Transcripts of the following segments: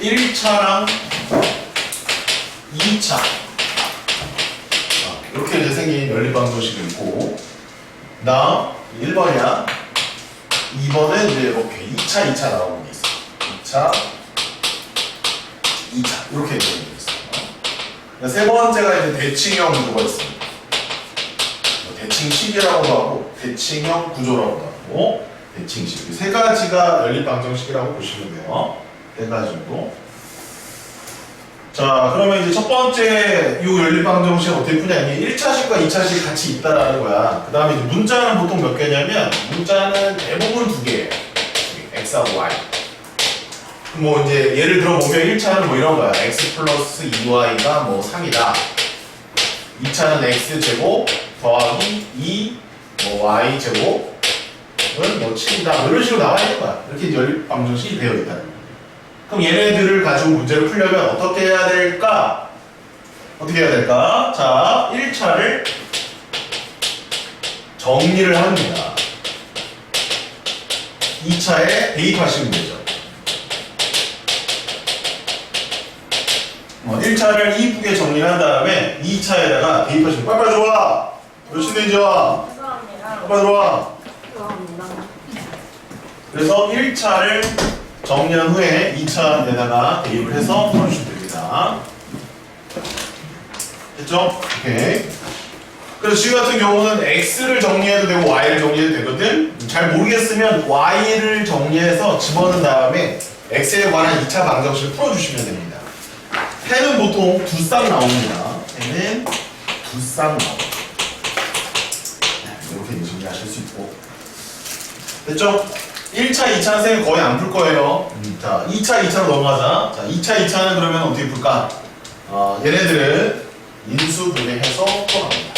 1차랑 2차 이렇게 이제 생긴 연립방정식이 있고, 그 다음 1번이야. 2번은 이제 이렇게 2차, 2차 나오는 게 있어. 2차, 2차 이렇게 되는 게 있어. 세 번째가 이제 대칭형 구조가 있습니다. 대칭식이라고도 하고 대칭형 구조라고도 하고 대칭식. 세 가지가 연립방정식이라고 보시면 돼요. 세 가지로. 자, 그러면 이제 첫 번째 이 연립방정식은 어떻게 푸냐? 이게 1차식과 2차식 같이 있다라는 거야. 그 다음에 이제 문자는 보통 몇 개냐면, 문자는 대부분 두 개예요. x하고 y. 뭐 이제 예를 들어 보면 1차는 뭐 이런 거야. x 플러스 2y가 뭐 3이다. 2차는 x 제곱 더하기 2 뭐 y 제곱은 뭐 7이다. 이런 식으로 나와 있는 거야. 이렇게 연립방정식이 되어 있다는 거야. 그럼 얘네들을 가지고 문제를 풀려면 어떻게 해야 될까? 어떻게 해야 될까? 자, 1차를 정리를 합니다. 2차에 대입하시면 되죠. 1차를 이쁘게 정리를 한 다음에 2차에다가 대입하시면 빨리 들어와! 몇 시인지 와! 빨리 들어와! 그래서 1차를 정리한 후에 2차에다가 대입을 해서 풀어주시면 됩니다. 됐죠? 오케이. 그래서 지금 같은 경우는 x를 정리해도 되고 y를 정리해도 되거든. 잘 모르겠으면 y를 정리해서 집어넣은 다음에 x에 관한 2차 방정식을 풀어주시면 됩니다. 해는 보통 두 쌍 나옵니다. 해는 두 쌍 나옵니다. 이렇게 정리하실 수 있고. 됐죠? 1차, 2차 선생님 거의 안 풀 거예요. 자, 2차, 2차로 넘어가자. 자, 2차, 2차는 그러면 어떻게 풀까? 얘네들은 인수분해해서 풀어갑니다.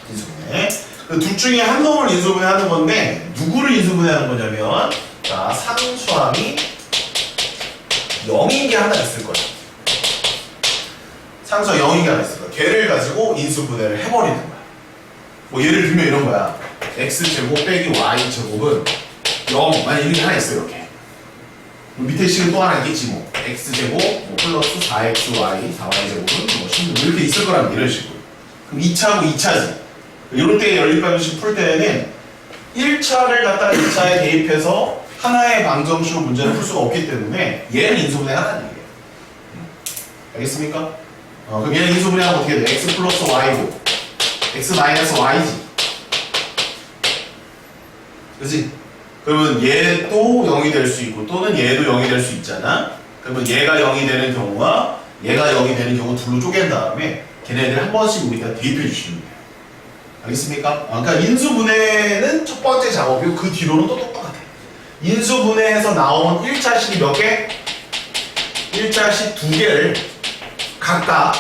인수분해. 그 둘 중에 한 놈을 인수분해하는 건데, 누구를 인수분해하는 거냐면, 자, 상수항이 0인 게 하나 있을 거야. 상수가 0인 게 하나 있을 거야. 걔를 가지고 인수분해를 해버리는 거야. 뭐 예를 들면 이런 거야. x제곱 빼기 y제곱은 0. 만약 이런 게 하나 있어요. 이렇게. 밑에 식은 또 하나 있겠지 뭐. x제곱 뭐 플러스 4xy 4y제곱은 뭐 16 이렇게 있을 거란 이런 식으로. 그럼 2차하고 2차지. 이럴 때 연립방정식 풀 때는 1차를 갖다가 2차에 대입해서 하나의 방정식으로 문제를 풀 수가 없기 때문에 얘는 인수분해 하라는 얘기예요. 알겠습니까? 그럼 얘는 인수분해하면 어떻게 돼? x 플러스 y고 x 마이너스 y지. 그치? 그러면 얘도 0이 될 수 있고 또는 얘도 0이 될 수 있잖아. 그러면 얘가 0이 되는 경우와 얘가 0이 되는 경우 둘로 쪼갠 다음에 걔네들 한 번씩 우리가 대입해 주시면 돼요. 알겠습니까? 그러니까 인수분해는 첫 번째 작업이고 그 뒤로는 또 똑같아. 인수분해에서 나온 1차식이 몇 개? 1차식 2개를 각각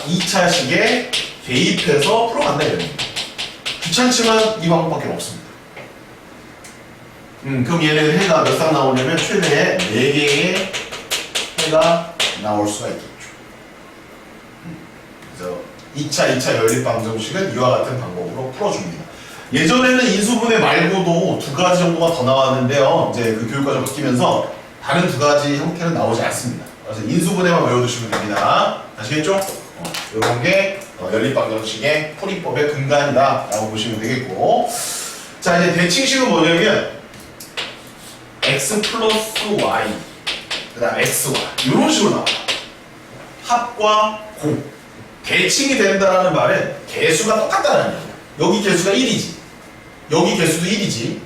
2차식에 대입해서 풀어간다 이런 얘기예요. 귀찮지만 이 방법밖에 없습니다. 그럼 얘는 해가 몇 쌍 나오냐면 최대 4개의 해가 나올 수가 있겠죠. 그래서 2차 연립방정식은 이와 같은 방법으로 풀어줍니다. 예전에는 인수분해 말고도 2가지 정도가 더 나왔는데요. 이제 그 교육과정 바뀌면서 다른 2가지 형태는 나오지 않습니다. 그래서 인수분해만 외워두시면 됩니다. 아시겠죠? 이런 게 연립방정식의 풀이법의 근간이다 라고 보시면 되겠고, 자 이제 대칭식은 뭐냐면 x 플러스 y 그 다음 xy 이런 식으로 나와요. 합과 공. 대칭이 된다는 말은 개수가 똑같다는 얘기야. 여기 개수가 1이지 여기 개수도 1이지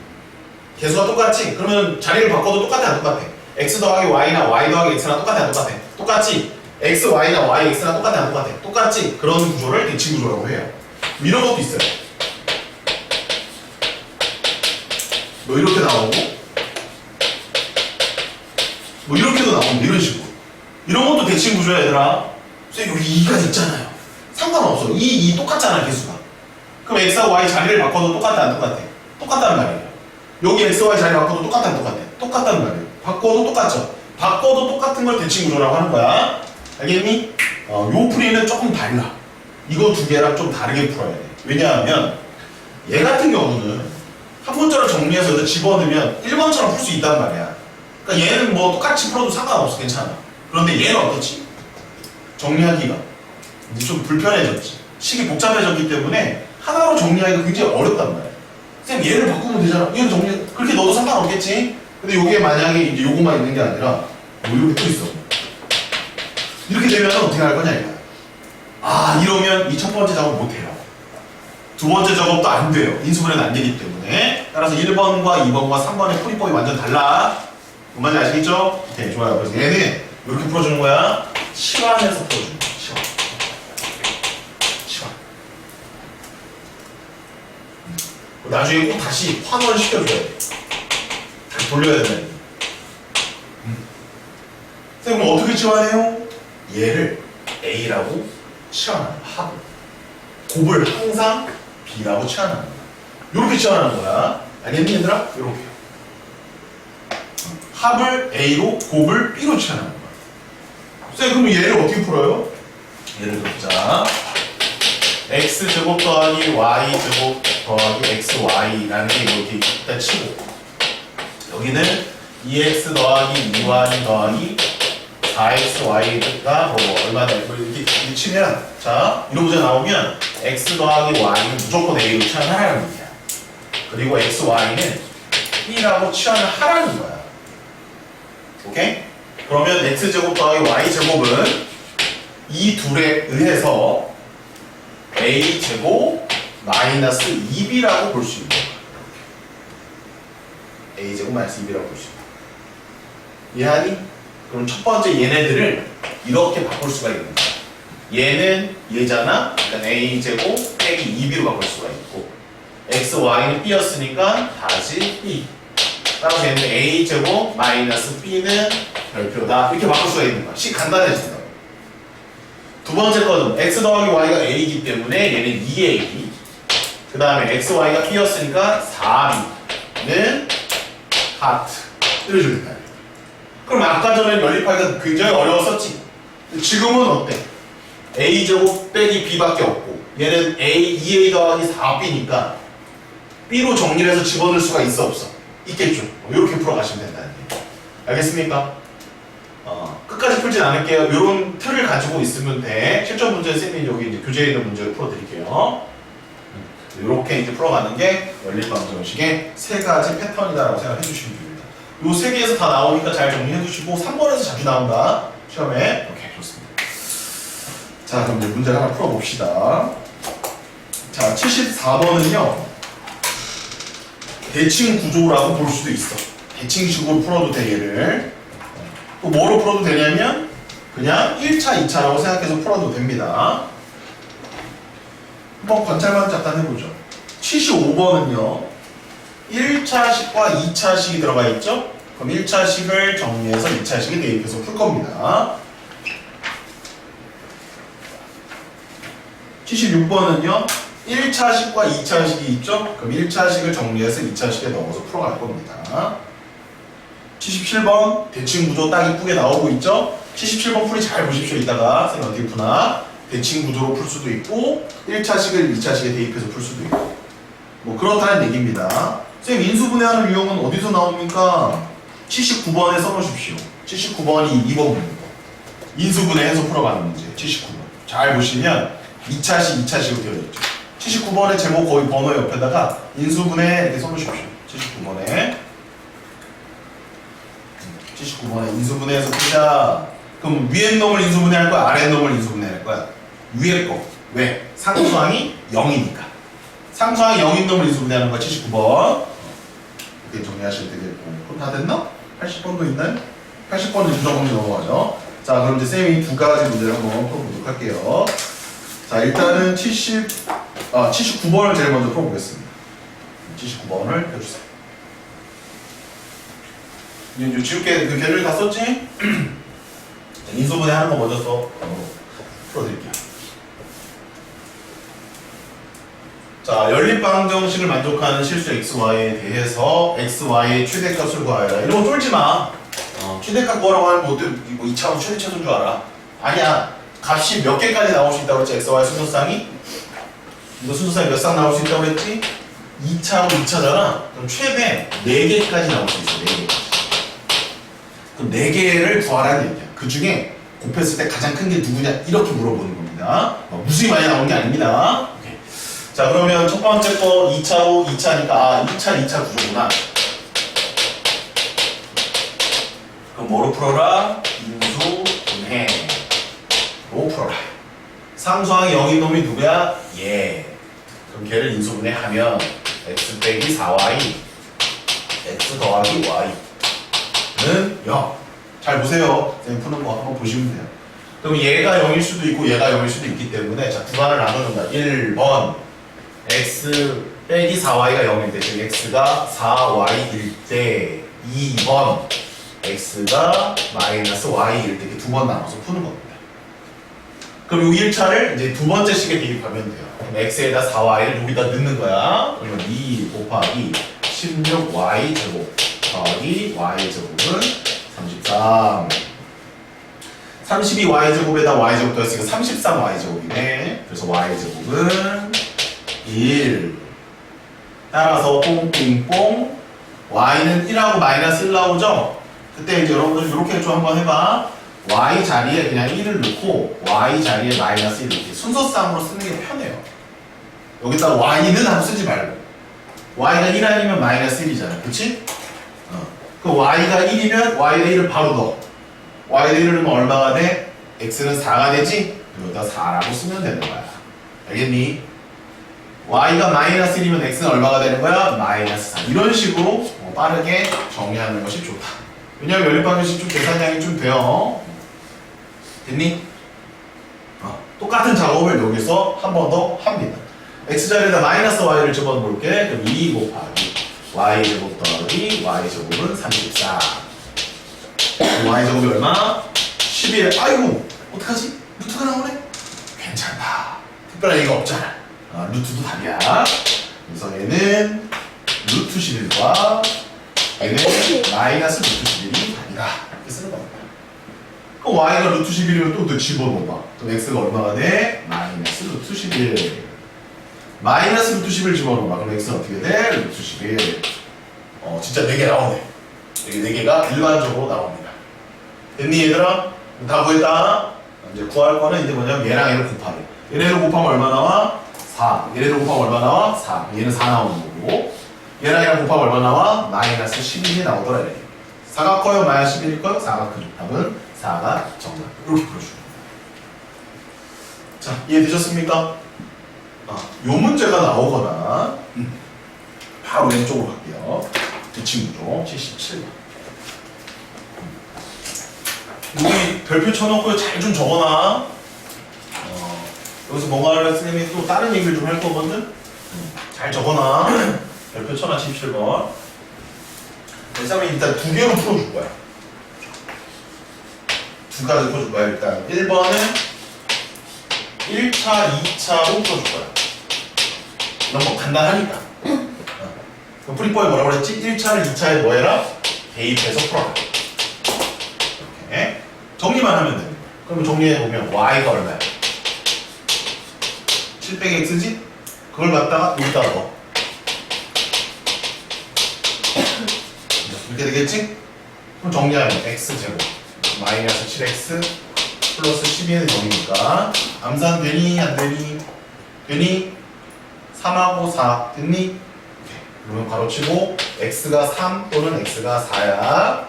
개수가 똑같지? 그러면 자리를 바꿔도 똑같아 안 똑같아? x 더하기 y나 y 더하기 x나 똑같아 안 똑같아? 똑같지? x, y나 y, x나 똑같아 안 똑같아? 똑같지? 그런 구조를 대칭 구조라고 해요. 이런 것도 있어요. 뭐 이렇게 나오고 뭐 이렇게도 나오고 이런 식으로. 이런 것도 대칭 구조야 얘들아. 선생님 여기 2가 있잖아요. 상관없어. 이 똑같잖아 개수가. 그럼 x와 y 자리를 바꿔도 똑같아 안 똑같아? 똑같다는 말이에요. 여기 x, y 자리 바꿔도 똑같아 안 똑같아? 똑같다는 말이에요. 바꿔도 똑같죠. 바꿔도 똑같은 걸 대칭 구조라고 하는 거야. 알겠니? 요 풀이는 조금 달라. 이거 2개랑 좀 다르게 풀어야 돼. 왜냐하면 얘 같은 경우는 한 문자로 정리해서 여기다 집어넣으면 1번처럼 풀 수 있단 말이야. 그러니까 얘는 뭐 똑같이 풀어도 상관없어. 괜찮아. 그런데 얘는 어떻지? 정리하기가 이제 좀 불편해졌지. 식이 복잡해졌기 때문에 하나로 정리하기가 굉장히 어렵단 말이야. 쌤 얘를 바꾸면 되잖아. 얘를 정리 그렇게 넣어도 상관없겠지? 근데 요게 만약에 이제 요거만 있는 게 아니라 뭐 이렇게 또 있어. 이렇게 되면 어떻게 할 거냐 이거야. 아 이러면 이 첫 번째 작업 못해요. 두 번째 작업도 안 돼요. 인수분해는 안 되기 때문에. 따라서 1번과 2번과 3번의 풀이법이 완전 달라. 뭔 말인지 아시겠죠? 오케이 좋아요. 그래서 얘는 이렇게 풀어주는 거야. 치환해서 풀어주는 거야. 치환. 치환. 나중에 꼭 다시 환원을 시켜줘야 돼. 다시 돌려야 된다. 선생님 그럼 어떻게 치환해요? 얘를 A라고 치환하는 합을. 곱을 항상 B라고 치환하는 거야. 이렇게 치환하는 거야. 알겠니 얘들아? 이렇게요. 합을 A로 곱을 B로 치환하는 거야. 선생님 그럼 얘를 어떻게 풀어요? 예를 들자 x제곱 더하기 y제곱 더하기 xy라는 게 이렇게 일단 치고 여기는 2x 더하기 2y 더하기 4xy가 뭐 얼마나 이렇게 치면 자 이런 문제 나오면 x 더하기 y는 무조건 a로 치환하라는 거야. 그리고 xy는 b라고 치환을 하라는 거야. 오케이? 그러면 x제곱 더하기 y제곱은 이 둘에 의해서 a제곱 마이너스 2b라고 볼 수 있는 거야. a제곱 마이너스 2b라고 볼 수 있는 거야. 이해하니? 그럼 첫 번째 얘네들을 이렇게 바꿀 수가 있는 거야. 얘는 얘잖아. 그러니까 a제곱 빼기 2b로 바꿀 수가 있고 x, y는 b였으니까 다시 b. 따라서 얘는 a제곱 마이너스 b는 별표다. 이렇게 바꿀 수가 있는 거야. 식 간단해진다. 두 번째 거는 x 더하기 y가 a이기 때문에 얘는 2a. 그 다음에 x, y가 b였으니까 4b는 하트. 이렇게 된다. 그럼 아까 전에 연립하기가 굉장히 어려웠었지. 지금은 어때? a제곱 빼기 b밖에 없고 얘는 a, 2a 더하기 4b니까 b로 정리를 해서 집어넣을 수가 있어 없어? 있겠죠. 이렇게 풀어가시면 된다는 얘기. 알겠습니까? 끝까지 풀진 않을게요. 이런 틀을 가지고 있으면 돼. 실전 문제 쌤이 여기 이제 교재에 있는 문제를 풀어드릴게요. 이렇게 이제 풀어가는 게 연립방정식의 세 가지 패턴이다라고 생각해 주시면 됩니다. 요 세 개에서 다 나오니까 잘 정리해 주시고 3번에서 자주 나온다. 시험에. 오케이, 좋습니다. 자, 그럼 이제 문제 하나 풀어봅시다. 자, 74번은요. 대칭 구조라고 볼 수도 있어. 대칭식으로 풀어도 돼, 얘를. 또 뭐로 풀어도 되냐면 그냥 1차, 2차라고 생각해서 풀어도 됩니다. 한번 관찰만 잠깐 해보죠. 75번은요. 1차식과 2차식이 들어가 있죠? 그럼 1차식을 정리해서 2차식에 대입해서 풀 겁니다. 76번은요. 1차식과 2차식이 있죠? 그럼 1차식을 정리해서 2차식에 넣어서 풀어갈 겁니다. 77번 대칭 구조 딱 이쁘게 나오고 있죠? 77번 풀이 잘 보십시오. 이따가 쌤 어떻게 푸나 대칭 구조로 풀 수도 있고 1차식을 2차식에 대입해서 풀 수도 있고 뭐 그렇다는 얘기입니다. 쌤 인수분해하는 유형은 어디서 나옵니까? 79번에 써놓으십시오. 79번이 2번 문제고 인수분해해서 풀어가는 문제 79번 잘 보시면 2차식, 2차식으로 되어 있죠. 79번의 제목 거의 번호 옆에다가 인수분해 이렇게 써놓으십시오. 79번에 79번에 인수분해해서 풀자. 그럼 위에 놈을 인수분해할 거야? 아래 놈을 인수분해할 거야? 위에 거. 왜? 상수항이 0이니까. 상수항이 0인 놈을 인수분해하는 거야. 79번. 이렇게 정리하시면 되겠고. 그럼 다 됐나? 80번도 있나요? 80번은 주저범위 넘어가죠. 자, 그럼 이제 쌤이 두 가지 문제를 한번 풀어보도록 할게요. 자, 일단은 79번을 제일 먼저 풀어보겠습니다. 79번을 해주세요. 이제 지우개 그 개를 다 썼지? 인수분해 하는 거 먼저 써. 풀어드릴게요. 자, 연립방정식을 만족하는 실수 xy에 대해서 xy의 최대값을 구하여라. 이런 거 쫄지 마. 최대값 구하라고 하면 뭐 2차원 최대 최소인 줄 알아? 아니야. 값이 몇 개까지 나올 수 있다고 했지? xy 순서쌍이? 이거 순서쌍이 몇 쌍 나올 수 있다고 했지? 2차하고 2차잖아. 그럼 최대 4개까지 나올 수 있어. 4개까지. 그럼 4개를 구하라는 얘기야. 그 중에 곱했을 때 가장 큰 게 누구냐? 이렇게 물어보는 겁니다. 무수히 많이 나오는 게 아닙니다. 오케이. 자, 그러면 첫 번째 거 2차로 2차니까 2차, 2차 구조구나. 그럼 뭐로 풀어라? 인수, 분해. 로 풀어라. 상수항이 0인 놈이 누구야? 얘. 그럼 걔를 인수분해하면 x 빼기 4y x 더하기 y는 0. 잘 보세요. 선생님 푸는 거 한번 보시면 돼요. 그럼 얘가 0일 수도 있고 얘가 0일 수도 있기 때문에 자, 두 반을 나누는다. 1번 x 빼기 4y가 0일 때, 즉 x가 4y일 때, 2번 x가 마이너스 y일 때, 이렇게 두 번 나눠서 푸는 겁니다. 그럼 요 1차를 이제 두 번째 식에 대입하면 돼요. 그럼 x에다 4y를 여기다 넣는 거야. 그러면 2 곱하기 16y 제곱 더하기 y 제곱은 33. 32y 제곱에다 y 제곱 더했으니까 33y 제곱이네. 그래서 y 제곱은 1. 따라서 뽕뽕뽕 y는 1하고 마이너스 1 나오죠? 그때 이제 여러분들 이렇게 좀 한번 해봐. y 자리에 그냥 1을 넣고 y 자리에 마이너스 1 이렇게 순서상으로 쓰는 게 편해요. 여기다 y는 하고 쓰지 말고 y가 1 아니면 마이너스 1이잖아. 그치? 그 y가 1이면 y에 1을 바로 넣어. y에 1을 넣으면 얼마가 돼? x는 4가 되지? 여기다 4라고 쓰면 되는 거야. 알겠니? y가 마이너스 1이면 x는 얼마가 되는 거야? 마이너스 4. 이런 식으로 빠르게 정리하는 것이 좋다. 왜냐면 연립방정식 좀 계산량이 좀 돼요. 됐니? 똑같은 작업을 여기서 한 번 더 합니다. x자리에다 마이너스 y를 집어넣을게. 그럼 2 곱하기 y 제곱 더하기 y 제곱은 34. y 제곱이 얼마? 11. 아이고 어떡하지? 루트가 나오네? 괜찮다. 특별한 얘기가 없잖아. 루트도 답이야. 그래서 얘는 루트 11과 얘는 마이너스 루트 11이 답이다. 이렇게 쓰는 겁니다. 그럼 y가 루트 11이면 또 집어넣어봐. 그럼 x가 얼마가 돼? 마이너스 루트 11. 마이너스 루트 11 집어넣어봐. 그럼 x는 어떻게 돼? 루트 11. 진짜 4개 나오네. 여기 4개가 일반적으로 나옵니다. 됐니 얘들아? 다 구했다. 이제 구할 거는 이제 뭐냐면 얘랑 얘를 곱하래. 얘네를 곱하면 얼마 나와? 4. 얘네를 곱하면 얼마 나와? 4. 얘는 4 나오는 거고. 얘랑 얘랑 곱하면 얼마 나와? 마이너스 11이 나오더라. 이렇게. 4가 커요? 마이너스 11이 커요? 4가 크죠. 답은 4가 정답. 이렇게 풀어주는 거예요. 자, 이해되셨습니까? 요 문제가 나오거나 바로 왼쪽으로 갈게요. 그 친구죠. 77번. 여기 별표 쳐놓고 잘 좀 적어놔. 여기서 뭔가를 선생님이 또 다른 얘기를 좀 할 거거든? 잘 적어놔. 별표 쳐놔. 77번. 그다음에 일단 2개로 풀어줄 거야. 2가지 풀어줄 거야. 일단 1번은 1차, 2차로 풀어줄 거야. 이런 거 간단하니까. 그럼 풀이법에 뭐라고 그랬지? 1차를 2차에 뭐 해라? 대입해서 풀어라. 이렇게. 정리만 하면 돼. 그럼 정리해보면 y가 얼마야? 7 빼기 x지? 그걸 갖다가 여기다 넣어. 이렇게 되겠지? 그럼 정리하면 x제곱 마이너스 7x 플러스 12는 0이니까 암산 되니? 안 되니? 되니? 3하고 4 됐니? 오케이. 그러면 가로치고 x가 3 또는 x가 4야.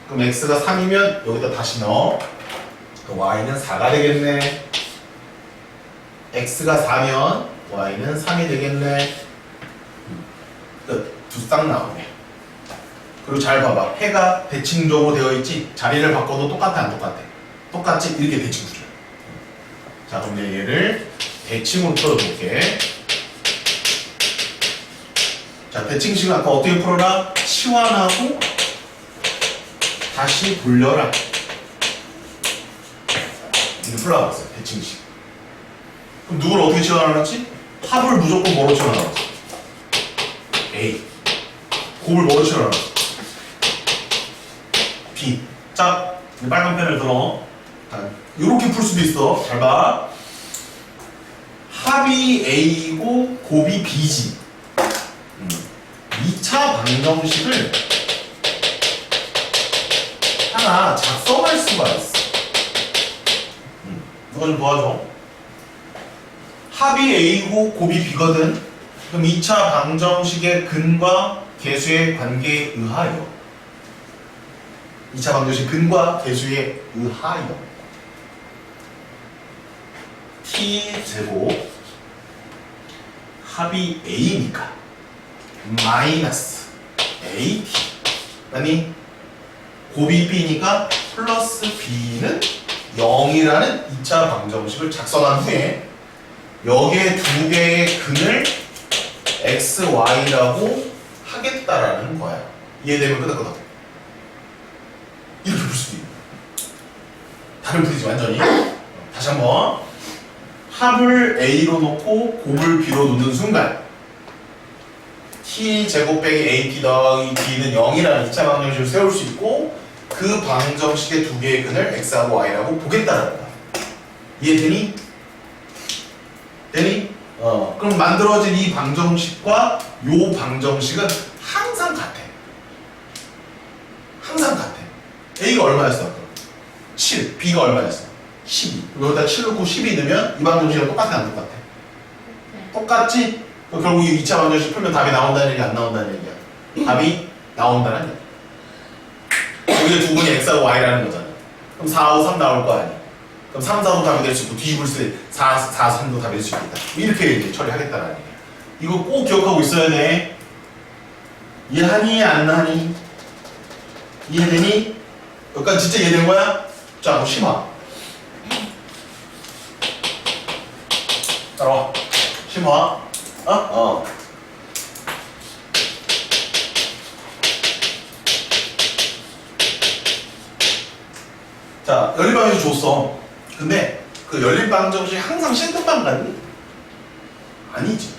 그럼 x가 3이면 여기다 다시 넣어. 그럼 y는 4가 되겠네. x가 4면 y는 3이 되겠네. 끝. 두 쌍 나오네. 그리고 잘 봐봐. 해가 대칭적으로 되어 있지? 자리를 바꿔도 똑같아 안 똑같아? 똑같지? 이렇게 대칭 구조야. 자, 그럼 내가 얘를 대칭으로 풀어볼게. 자, 대칭식은 아까 어떻게 풀어라? 치환하고 다시 돌려라. 이렇게 풀어봤어요. 대칭식. 그럼 누구를 어떻게 치환하놨지? 합을 무조건 뭐로 치환하놨지? A. 곱을 뭐로 치환하놨지? B. 자, 빨간 펜을 들어. 자, 이렇게 풀 수도 있어. 잘 봐. 합이 A고 곱이 B지. 2차 방정식을 하나 작성할 수가 있어. 누가 좀 도와줘. 합이 A고 곱이 B거든. 그럼 2차 방정식의 근과 계수의 관계에 의하여 2차 방정식 근과 계수에 의하여 t제곱 합이 A니까 마이너스 AT 아니 곱이 B니까 플러스 B는 0이라는 2차 방정식을 작성한 후에 여기에 두 개의 근을 x, y라고 하겠다라는 거야. 이해되면 끝났거든. 이렇게 볼 수도 있고 다른 풀이지 완전히. 다시 한번 합을 A로 놓고 곱을 B로 놓는 순간 T제곱 빼기 AT 더하기 B는 0이라는 2차 방정식을 세울 수 있고 그 방정식의 두 개의 근을 x하고 y라고 보겠다는 거야. 이해되니? 되니? 그럼 만들어진 이 방정식과 요 방정식은 항상 같아. 항상 같아. A가 얼마였어? 7. B가 얼마였어? 12. 여기다 7 넣고 12 넣으면 이 방정식이랑 똑같아 안 똑같아? 똑같지? 결국 이 2차 방정식 풀면 답이 나온다는 얘기 안 나온다는 얘기야? 답이 나온다는 얘기야. 여기 두 분이 x하고 y라는 거잖아. 그럼 4, 5, 3 나올 거 아니야? 그럼 3, 4도 답이 될 수 있고 뒤집을 때 4, 3도 답이 될 수 있겠다. 이렇게 이제 처리하겠다는 얘기야. 이거 꼭 기억하고 있어야 돼. 이해하니 안 하니? 이해되니? 여기까지 진짜 이해된 거야? 자, 그럼 심화. 따라와. 심화. 자, 연립방정식 줬어. 근데 그 연립방정식이 항상 신등방 같니? 아니지.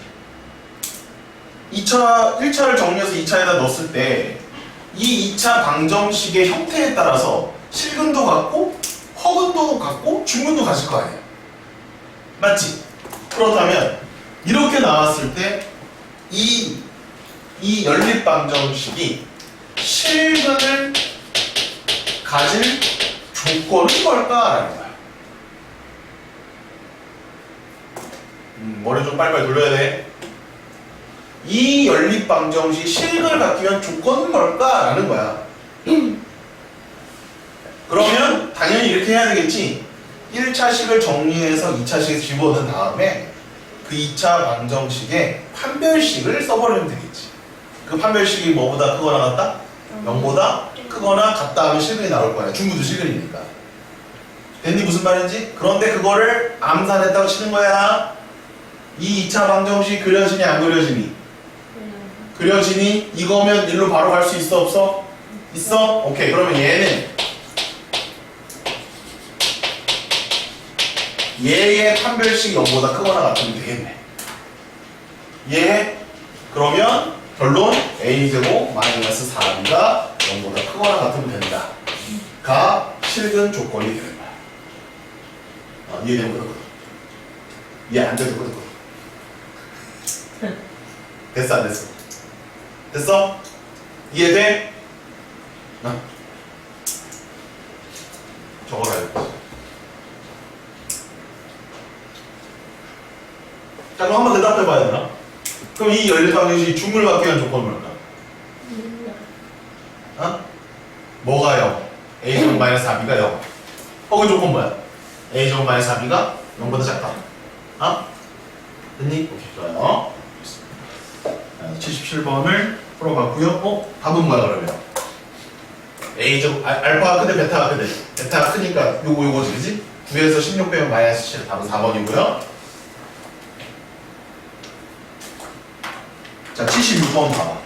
1차를 정리해서 2차에다 넣었을 때 이 2차 방정식의 형태에 따라서 실근도 같고 허근도 같고 중근도 같을 거 아니야. 맞지? 그렇다면 이렇게 나왔을 때 이 연립방정식이 실근을 가질 조건은 뭘까라는 거야. 머리 좀 빨리빨리 돌려야 돼. 이 연립방정식 실근을 갖기 위한 조건은 뭘까라는 거야. 그러면 당연히 이렇게 해야 되겠지. 1차식을 정리해서 2차식에 집어넣은 다음에 그 2차 방정식에 판별식을 써버리면 되겠지. 그 판별식이 뭐보다 크거나 같다? 0보다 크거나 같다 하면 실근이 나올 거야. 중구도 실근이니까. 됐니 무슨 말인지? 그런데 그거를 암산했다고 치는 거야. 이 2차 방정식 그려지니 안 그려지니? 그려지니? 이거면 일로 바로 갈 수 있어 없어? 있어? 오케이. 그러면 얘의 판별식이 0보다 크거나 같으면 되겠네. 얘 그러면 결론 a제곱 마이너스 4b가 0보다 크거나 같으면 된다. 가 실근 조건이 되는 거야. 이해되면 그렇거든. 이해 안 돼도 그렇거든. 됐어 안 됐어? 됐어? 이해돼? 적어놔야겠다. 자, 그럼 한번 대답해봐야 되나? 그럼 이 연립방정식이 중을 갖기 위한 조건은 뭘까? 뭐가 0? a제곱 마이너스 4b가 0. 그 조건 뭐야? a제곱 마이너스 4b가 0보다 작다. 됐니? 오케이, 좋아요. 77번을 풀어봤고요. 답은 뭐야 그러면? a제곱 알파가 크대 베타가 크대. 베타가 크니까 요거지 그지? 9에서 16 빼면 마이너스 7. 답은 4번이고요. 자, 76번 봐봐.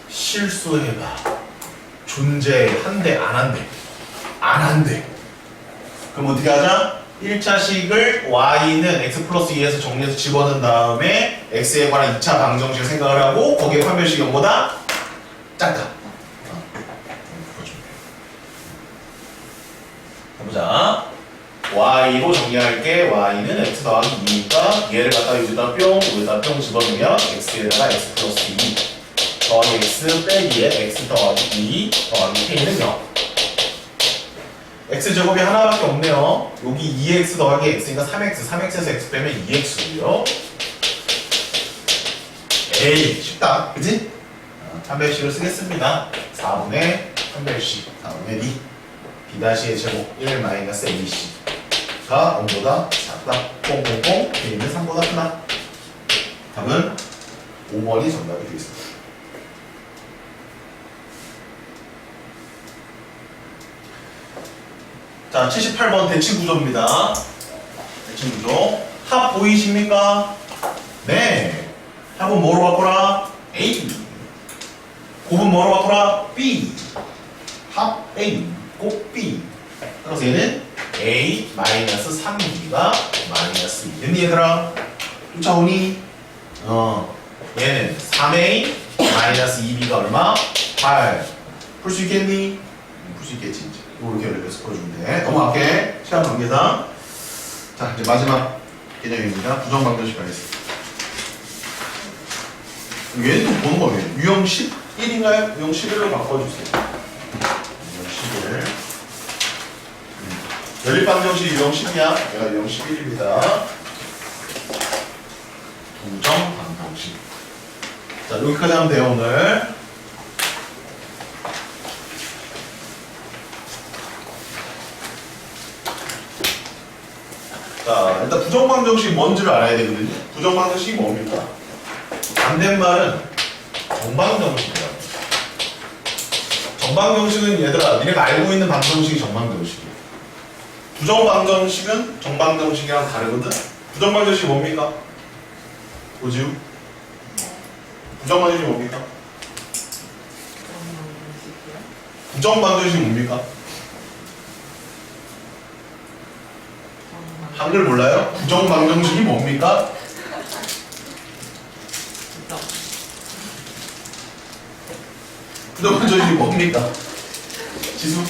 실수해봐. 존재한대 안 한대? 안 한대. 그럼 어떻게 하자? 1차식을 y는 x 플러스 2에서 정리해서 집어넣은 다음에 x에 관한 2차 방정식을 생각을 하고 거기에 판별식이 0보다 작다. y로 정리할게. y는 x 더하기 2니까 얘를 갖다 여기다 뿅, 여기다 뿅 집어넣으면 x에다가 x 플러스 2 더하기 x 빼기에 x 더하기 2 더하기 k는 0. x제곱이 하나밖에 없네요. 여기 2x 더하기 x니까 3x, 3x에서 x 빼면 2x고요. 에이, 쉽다. 그치? 판별식을 쓰겠습니다. 4분의 판별식, 4분의 b. b-의 제곱 1 마이너스 abc가 0보다 작다. 뽕뽕뽕, k는 3보다 크다. 답은 5번이 정답이 되겠습니다. 자, 78번 대칭구조입니다. 대칭구조. 합 보이십니까? 네. 합은 뭐로 바꿔라? A. 곱은 뭐로 바꿔라? B. 합 A. 곱 B. 그래서 얘는 A 마이너스 3B가 마이너스 2. 됐니 얘들아? 쫓아오니? 얘는 3A 마이너스 2B가 얼마? 8. 풀 수 있겠니? 풀 수 있겠지 이제. 이렇게 연결해서 풀어주면 돼. 넘어갈게. 시간 관계상. 자, 이제 마지막 개념입니다. 부정방정식 가겠습니다. 얘는 또 보는 거예요. 유형 11인가요? 유형 11로 바꿔주세요. 유형 11. 연립방정식 유형 10이야. 얘가 유형 11입니다. 부정방정식. 자, 여기까지 하면 돼요, 오늘. 자, 일단 부정방정식이 뭔지를 알아야 되거든요. 부정방정식이 뭡니까? 반대말은 정방정식이야. 정방정식은 얘들아, 니네가 알고 있는 방정식이 정방정식이야. 부정방정식은 정방정식이랑 다르거든? 부정방정식이 뭡니까? 오지우? 부정방정식이 뭡니까? 부정방정식이 뭡니까? 한글 몰라요? 부정방정식이 뭡니까? 부정방정식이 뭡니까? 지수?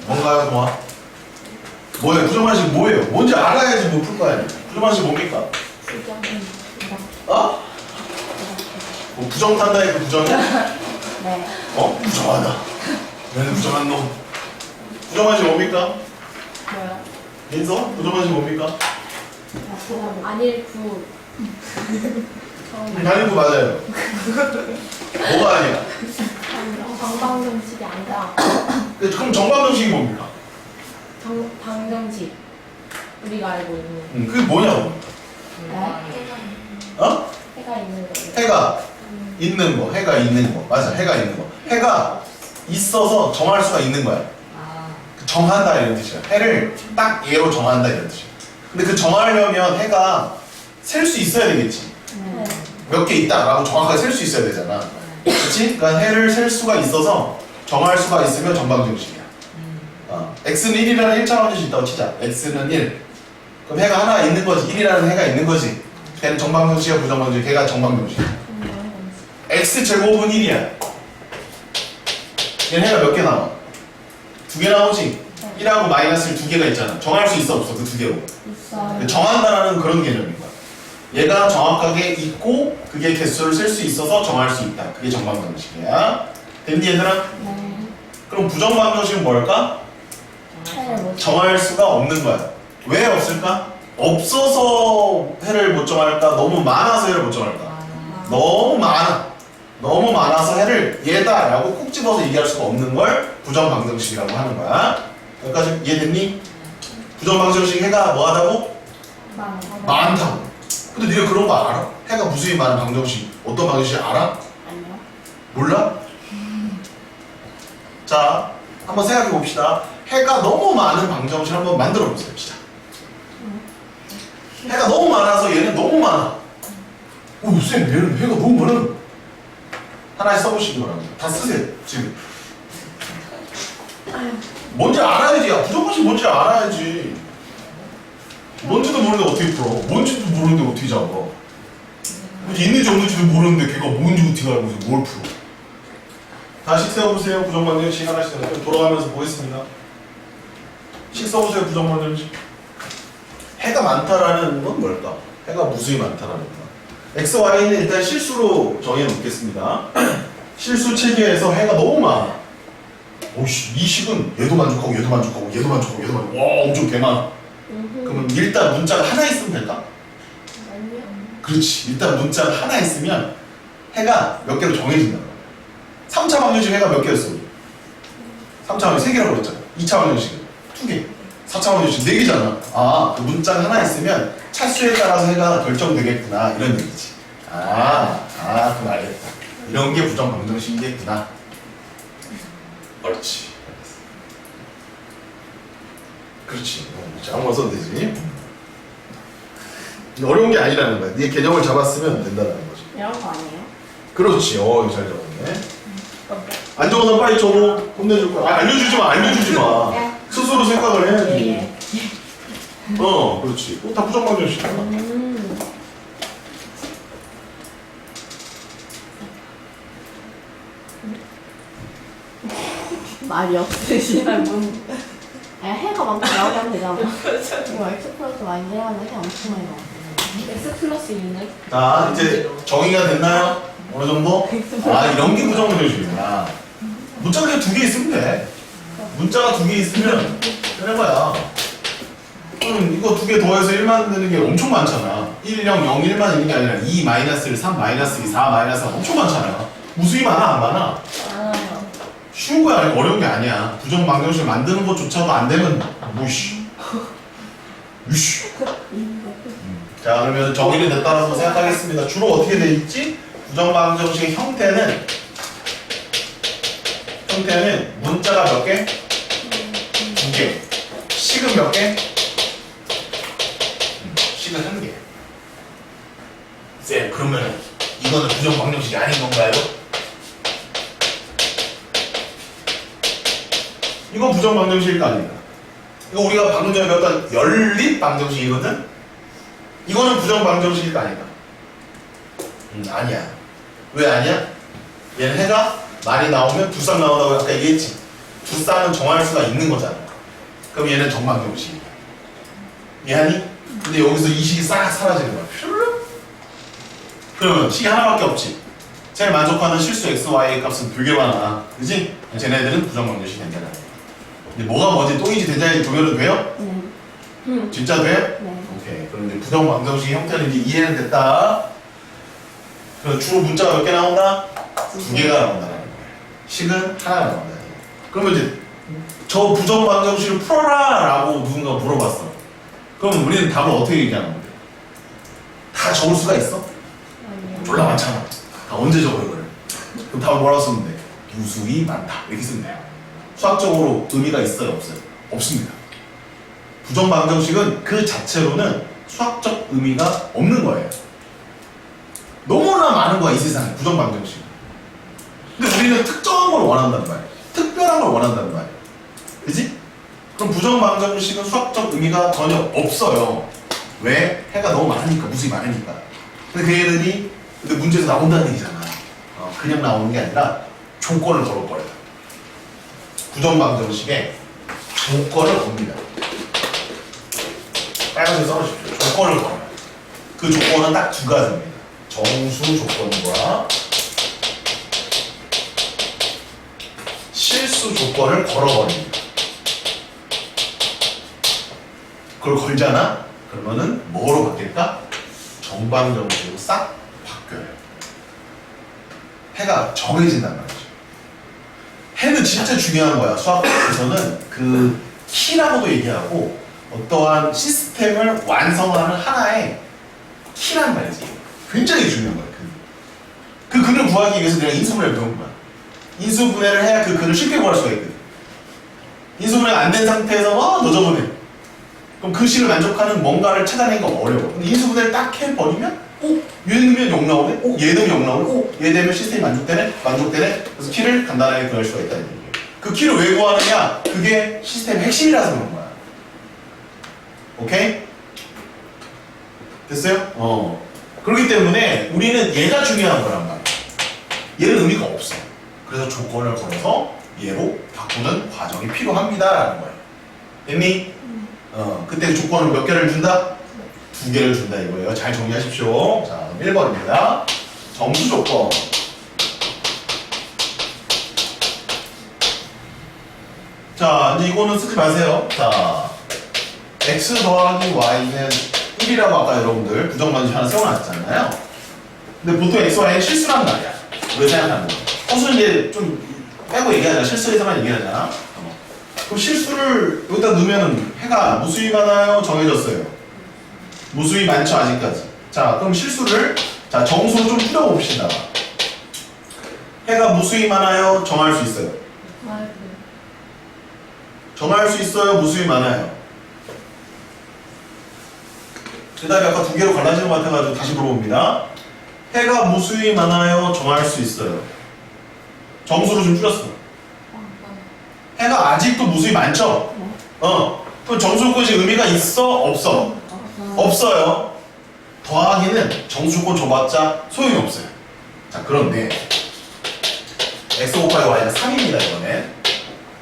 뭔가요, 동아? 뭐예요? 부정방정식 뭐예요? 뭔지 알아야지 뭐 풀 거 아니에요? 부정방정식 뭡니까? 어? 뭐 부정 탄다니까 그 부정이야? 네. 부정하다. 얘는 부정한 놈. 부정방정식 뭡니까? 뭐요? 민서? 부정방정식 뭡니까? 안일구. 아니고 맞아요. 뭐가 아니야? 정방정식이 아니라 그럼 정방정식이 뭡니까? 방정식. 우리가 알고 있는. 그게 뭐냐고? 네? 어? 해가 있는 거예요. 해가 있는 거, 해가 있는 거. 맞아, 해가 있는 거. 해가 있어서 정할 수가 있는 거야. 정한다 이런 뜻이야. 해를 딱 얘로 정한다 이런 뜻이야. 근데 그 정하려면 해가 셀 수 있어야 되겠지. 네. 몇 개 있다라고 정확하게 셀 수 있어야 되잖아. 그렇지? 그러니까 해를 셀 수가 있어서 정할 수가 있으면 정방정식이야. x는 1이라는 1차 방정식이 있다고 치자. x는 1. 그럼 해가 하나 있는 거지. 1이라는 해가 있는 거지. 걔는 정방정식이야, 부정방정식. 걔가 정방정식이야. x제곱은 1이야. 얘는 해가 몇 개 나와? 2개 나오지? 1하고 마이너스를 2개가 있잖아. 정할 수 있어, 없어? 그 2개로. 있어요. 정한다라는 그런 개념인 거야. 얘가 정확하게 있고 그게 개수를 쓸 수 있어서 정할 수 있다. 그게 정방정식이야. 됐니 얘들아? 네. 그럼 부정방정식은 뭘까? 해를 못 정할 수가 없는 거야. 왜 없을까? 없어서 해를 못 정할까? 너무 많아서 해를 못 정할까? 너무 많아. 너무 많아서 해를 얘다 라고 콕 집어서 얘기할 수가 없는 걸 부정방정식이라고 하는 거야. 여기까지 이해됐니? 부정방정식 해가 뭐하다고? 많다고. 근데 네가 그런 거 알아? 해가 무수히 많은 방정식 어떤 방정식 알아? 아니요. 몰라? 자, 한번 생각해 봅시다. 해가 너무 많은 방정식 한번 만들어 보세요. 진짜. 해가 너무 많아서 얘는 너무 많아. 오, 쌤, 얘는 해가 너무 많아. 하나씩 써보시기 바랍니다. 다 쓰세요, 지금. 뭔지 알아야지. 야, 부정방식 뭔지 알아야지. 뭔지도 모르는데 어떻게 풀어? 뭔지도 모르는데 어떻게 잡아? 있는지 없는지도 모르는데 걔가 뭔지 어떻게 알고서 뭘 풀어? 다시 세워보세요. 부정방정식 하나씩 돌아가면서 보겠습니다. 식 써보세요. 부정방정식. 해가 많다라는 건 뭘까? 해가 무수히 많다라는 거. x, y는 일단 실수로 정해 놓겠습니다. 실수 체계에서 해가 너무 많아. 오씨, 이 식은 얘도 만족하고 얘도 만족하고 얘도 만족하고 얘도 만족하고 와 엄청 개 많아. 그러면 일단 문자가 하나 있으면 될까? 아니요. 그렇지. 일단 문자가 하나 있으면 해가 몇 개로 정해진다. 3차 방정식 해가 몇 개였어? 3차 방정식 3개라고 그랬잖아. 2차 방정식은 2개. 4차 방정식 4개잖아. 아, 그 문자가 하나 있으면 차수에 따라서 해가 결정되겠구나. 이런 얘기지. 그럼 알겠다. 이런 게 부정 방정식이겠구나. 그렇지. 그렇지. 아무거나 써도 되지. 어려운 게 아니라는 거야. 네 개념을 잡았으면 된다는 거지. 이런 거 아니에요? 그렇지. 이거 잘 적었네. 안 적어서 빨리 적어. 혼내줄 거야. 알려주지 마. 알려주지 마. 스스로 생각을 해야지. 예. 그렇지. 다 부정 방정식이야. 말이 없으시면 해가 많다고 하면 되잖아. 이거 x 플러스 y인데 하면 해 엄청 많이 나와. x 플러스 2는? 자, 이제 정의가 됐나요? 어느 정도? 이런 게 부정 방정식이구나. 문자가 그냥 2개 있으면 돼. 문자가 2개 있으면 되는 거야. 그럼 이거 2개 더해서 1 만드는 게 엄청 많잖아. 1, 0, 0, 1만 있는 게 아니라 2, 마이너스 1, 3, 마이너스 2, 4, 마이너스 3 엄청 많잖아. 무수히 많아, 안 많아? 많아요. 쉬운 거야, 어려운 게 아니야. 부정 방정식 만드는 것조차도 안 되면 무시. 유시. 자, 그러면 정의를 됐다고 생각하겠습니다. 주로 어떻게 돼 있지? 부정 방정식의 형태는 문자가 몇 개? 2개. 식은 몇 개? 식은 1개. 쌤, 그러면 이거는 부정 방정식이 아닌 건가요? 이건 부정 방정식이 아닙니다. 이거 우리가 방금 전에 배웠던 연립 방정식이거든? 이거는 부정 방정식이 아니다. 아니야. 왜 아니야? 얘는 해가 많이 나오면 두 쌍 나온다고 아까 얘기했지. 두 쌍은 정할 수가 있는 거잖아. 그럼 얘는 정방정식이야. 이해하니? 근데 여기서 이 식이 싹 사라지는 거야. 그러면 식이 하나밖에 없지. 제일 만족하는 실수 x, y의 값은 되게 많아. 그지? 쟤네들은 부정 방정식이 된다. 근데 뭐가 뭐지? 똥인지 된장인지 구별은 돼요? 네. 진짜 돼요? 네. 오케이. 그럼 이제 부정 방정식의 형태는 이제 이해는 됐다. 그럼 주로 문자가 몇 개 나온다? 2개가 나온다는 거야. 식은 하나가 나온다. 그러면 이제 저 부정 방정식을 풀어라 라고 누군가 물어봤어. 그럼 우리는 답을 어떻게 얘기하는 건데? 다 적을 수가 있어? 아니요. 졸라 많잖아. 다 언제 적어 이거를? 그럼 답을 뭐라고 쓰면 돼? 무수히 많다. 이렇게 쓰면 돼요. 수학적으로 의미가 있어요? 없어요? 없습니다. 부정 방정식은 그 자체로는 수학적 의미가 없는 거예요. 너무나 많은 거야 이 세상에 부정 방정식. 근데 우리는 특정한 걸 원한단 말이야. 특별한 걸 원한단 말이야. 그지? 그럼 부정 방정식은 수학적 의미가 전혀 없어요. 왜? 해가 너무 많으니까, 무수히 많으니까. 근데 그 애들이 근데 문제에서 나온다는 얘기잖아. 그냥 나오는 게 아니라 조건을 걸어버려요. 부정 방정식에 조건을 겁니다. 빨간색 써주십시오. 조건을 걸어요. 그 조건은 딱 2가지입니다. 정수 조건과 실수 조건을 걸어버립니다. 그걸 걸잖아? 그러면은 뭐로 바뀔까? 정방정식으로 싹 바뀌어요. 해가 정해진단 말이죠. 해는 진짜 중요한 거야. 수학에서는 그 키라고도 얘기하고 어떠한 시스템을 완성하는 하나의 키란 말이지. 굉장히 중요한 거야. 그 근을 구하기 위해서 내가 인수분해를 배운 거야. 인수분해를 해야 그 근을 쉽게 구할 수가 있거든. 인수분해가 안 된 상태에서 너저분해. 그럼 그 식을 만족하는 뭔가를 찾아내기가 어려워. 근데 인수분해를 딱 해버리면 얘 넣으면 0 나오네? 얘 넣으면 0 나오네? 얘 되면 시스템이 만족되네? 그래서 키를 간단하게 구할 수가 있다는 얘기예요. 그 키를 왜 구하느냐? 그게 시스템의 핵심이라서 그런 거야. 오케이? 됐어요? 그렇기 때문에 우리는 얘가 중요한 거란 말이야. 얘는 의미가 없어. 그래서 조건을 걸어서 얘로 바꾸는 과정이 필요합니다라는 거예요. 됐니? 그때 조건을 몇 개를 준다? 2개를 준다 이거예요. 잘 정리하십시오. 자, 1번입니다. 정수 조건. 자, 이제 이거는 쓰지 마세요. 자, x 더하기 y는 1이라고 아까 여러분들 부정반지 하나 세워놨잖아요. 근데 보통 x, y는 실수란 말이야. 왜 생각하는 거야? 허수는 이제 좀 빼고 얘기하잖아. 실수에서만 얘기하잖아. 그럼 실수를 여기다 넣으면 해가 무수히 많아요? 정해졌어요. 무수히 많죠, 아직까지. 자, 그럼 실수를 자 정수로 좀 풀어봅시다. 해가 무수히 많아요? 정할 수 있어요? 정할 수 있어요? 무수히 많아요? 그 다음에 아까 2개로 갈라지는 것 같아가지고 다시 물어봅니다. 해가 무수히 많아요? 정할 수 있어요? 정수로 좀 줄였어. 해가 아직도 무수히 많죠? 그럼 정수조건이 의미가 있어? 없어? 없어요. 더하기는 정수조건 줘봤자 소용이 없어요. 자, 그런데 x 곱하기 y는 3입니다, 이번엔.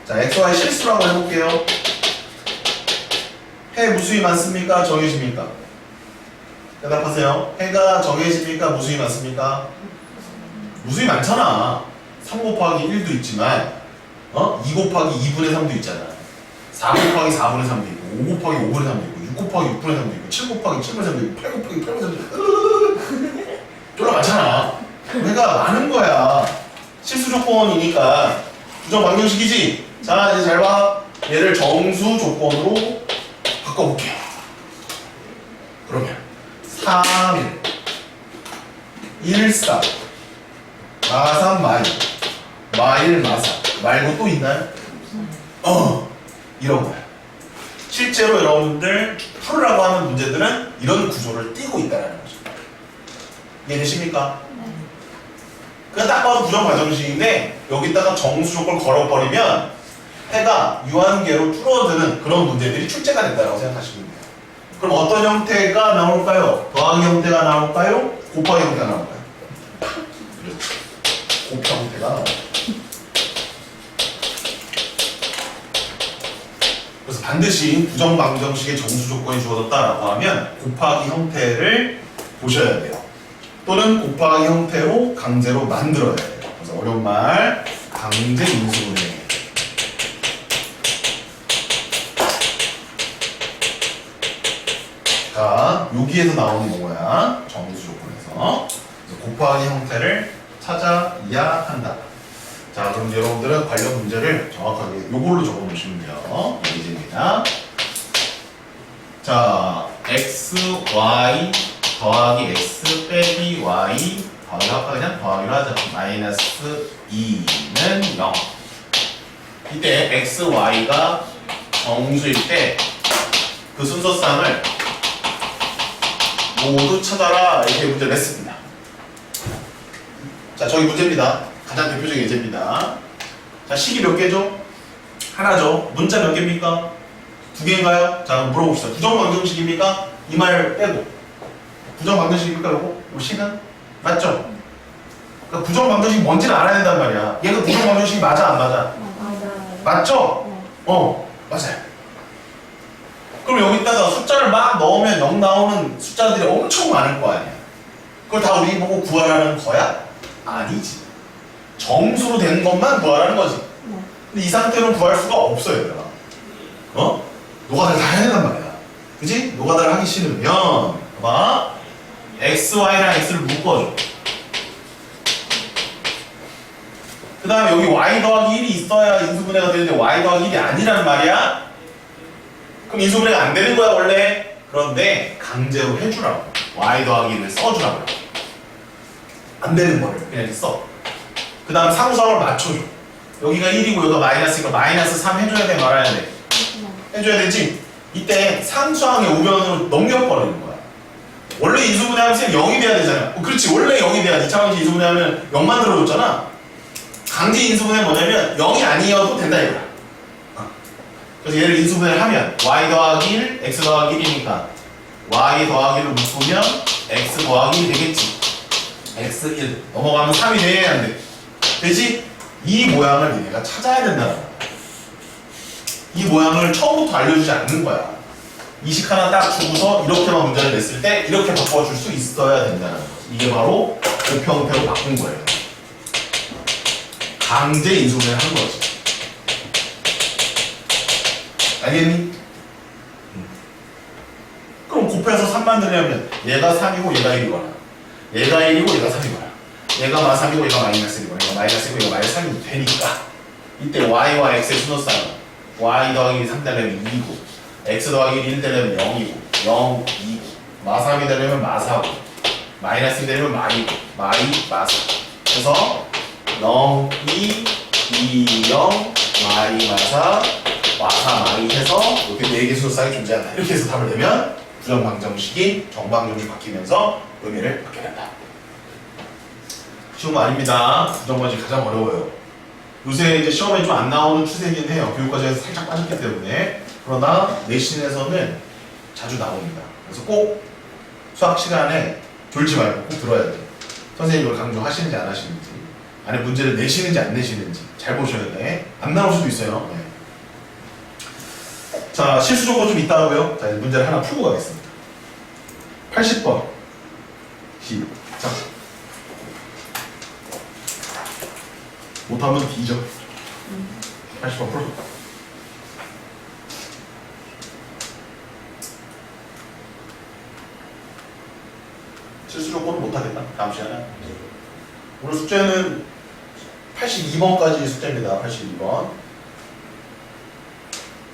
자, x, y 실수로 한번 해볼게요. 해 무수히 많습니까? 정해집니까? 대답하세요. 해가 정해집니까? 무수히 많습니까? 무수히 많잖아. 3 곱하기 1도 있지만 2 곱하기 2분의 3도 있잖아. 4 곱하기 4분의 3도 있고 5 곱하기 5분의 3도 있고 6 곱하기 6분의 3도 있고 7 곱하기 7분의 3도 있고 8 곱하기 8분의 3도 있고 졸라 많잖아. 해가 많은 거야. 실수 조건이니까 부정 방정식이지. 자, 이제 잘 봐. 얘를 정수 조건으로 바꿔볼게요. 그러면 3일 1, 4 마삼 마일 마일 마사 말고 또 있나요? 이런 거야. 실제로 여러분들 풀으라고 하는 문제들은 이런 구조를 띄고 있다는 거죠. 이해되십니까? 그냥 딱 봐도 부정 과정식인데 여기다가 정수 조건을 걸어버리면 해가 유한계로 줄어드는 그런 문제들이 출제가 된다고 생각하시면 돼요. 그럼 어떤 형태가 나올까요? 더하기 형태가 나올까요? 곱하기 형태가 나올까요? 곱하기 형태가 나와요. 그래서 반드시 부정방정식의 정수 조건이 주어졌다라고 하면 곱하기 형태를 보셔야 돼요. 또는 곱하기 형태로 강제로 만들어야 돼요. 그래서 어려운 말 강제 인수분해. 자, 여기에서 나오는 거야. 정수 조건에서. 그래서 곱하기 형태를 찾아야 한다. 자, 그럼 여러분들은 관련 문제를 정확하게 요걸로 적어 놓으시면 돼요. 예제입니다. 자, x, y 더하기 x 빼기 y 더하기 아까 그냥 더하기로 하자. 마이너스 2는 0. 이때 x, y가 정수일 때 그 순서쌍을 모두 찾아라 이렇게 문제를 냈습니다. 자, 저기 문제입니다. 가장 대표적인 예제입니다. 자, 식이 몇 개죠? 하나죠. 문자 몇 개입니까? 2개인가요? 자, 그럼 물어봅시다. 부정방정식입니까? 이 말 빼고. 부정방정식입니까? 요거? 요 식은? 맞죠? 그러니까 부정방정식이 뭔지는 알아야 된단 말이야. 얘가 부정방정식이 맞아, 안 맞아? 맞죠? 맞아요. 그럼 여기다가 숫자를 막 넣으면 0 나오는 숫자들이 엄청 많을 거 아니야. 그걸 다 우리 보고 구하라는 거야? 아니지. 정수로 된 것만 구하라는 거지. 근데 이 상태로는 구할 수가 없어요, 얘들아. 노가다를 다 해야 된단 말이야. 그지? 노가다를 하기 싫으면, 봐봐. x, y랑 x를 묶어줘. 그 다음에 여기 y 더하기 1이 있어야 인수분해가 되는데 y 더하기 1이 아니란 말이야? 그럼 인수분해가 안 되는 거야, 원래? 그런데 강제로 해주라고. y 더하기 1을 써주라고. 안 되는 거를 그냥 이렇게 써. 그 다음 상수항을 맞춰줘. 여기가 1이고 여기가 마이너스니까 마이너스 3 해줘야 돼, 말아야 돼? 해줘야 되지? 이때 상수항의 우변으로 넘겨버리는 거야. 원래 인수분해하면 0이 돼야 되잖아. 그렇지, 원래 0이 돼야지. 2차 방식 인수분해하면 0 만들어줬잖아. 강제 인수분해는 뭐냐면 0이 아니어도 된다 이거야. 그래서 얘를 인수분해를 하면 y 더하기 1, x 더하기 1이니까 y 더하기 1을 묶으면 x 더하기 1이 되겠지. x 1 넘어가면 3이 돼야 안 돼. 되지? 이 모양을 얘네가 찾아야 된다는 거야. 이 모양을 처음부터 알려주지 않는 거야. 이식 하나 딱 주고서 이렇게만 문제를 냈을 때 이렇게 바꿔줄 수 있어야 된다는 거지. 이게 바로 고평형태로 바꾼 거예요. 강제 인수분해를 한 거지. 알겠니? 그럼 곱해서 3 만들려면 얘가 3이고 얘가 1이거나 얘가 1이고 얘가 3이거나 얘가 마3이고 얘가 마이너스 1이거나 얘가 마이너스 1이고 얘가 마이너스 3이고 되니까 이때 y와 x의 순서쌍은 y 더하기 3 되려면 2고 x 더하기 1 되려면 0이고 0, 2고 마3이 되려면 마4고 마이너스 2 되려면 마이고 마이, 마4 그래서 0, 2, 2, 0, 마이, 마4 마4, 마이 해서 이렇게 4개 순서쌍이 존재한다. 이렇게 해서 답을 내면 부정방정식이 정방정식 바뀌면서 의미를 갖게 된다. 쉬운 거 아닙니다. 부정방정식 가장 어려워요. 요새 이제 시험에 좀 안 나오는 추세이긴 해요. 교육과정에서 살짝 빠졌기 때문에. 그러나 내신에서는 자주 나옵니다. 그래서 꼭 수학 시간에 졸지 말고 꼭 들어야 돼요. 선생님이 이걸 강조하시는지 안 하시는지, 안에 문제를 내시는지 안 내시는지 잘 보셔야 돼. 안 나올 수도 있어요. 네. 자, 실수 정보 좀 있다고요? 자, 이제 문제를 하나 풀고 가겠습니다. 80번. 시작. 못하면 뒤져. 80번 풀어. 실수 조건은 못하겠다. 다음 시간에. 오늘 숙제는 82번까지 숙제입니다. 82번.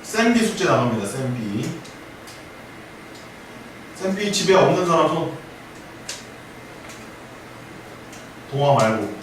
쌤비 숙제 나갑니다. 쌤비. 쌤비 집에 없는 사람 손. 동화 말고.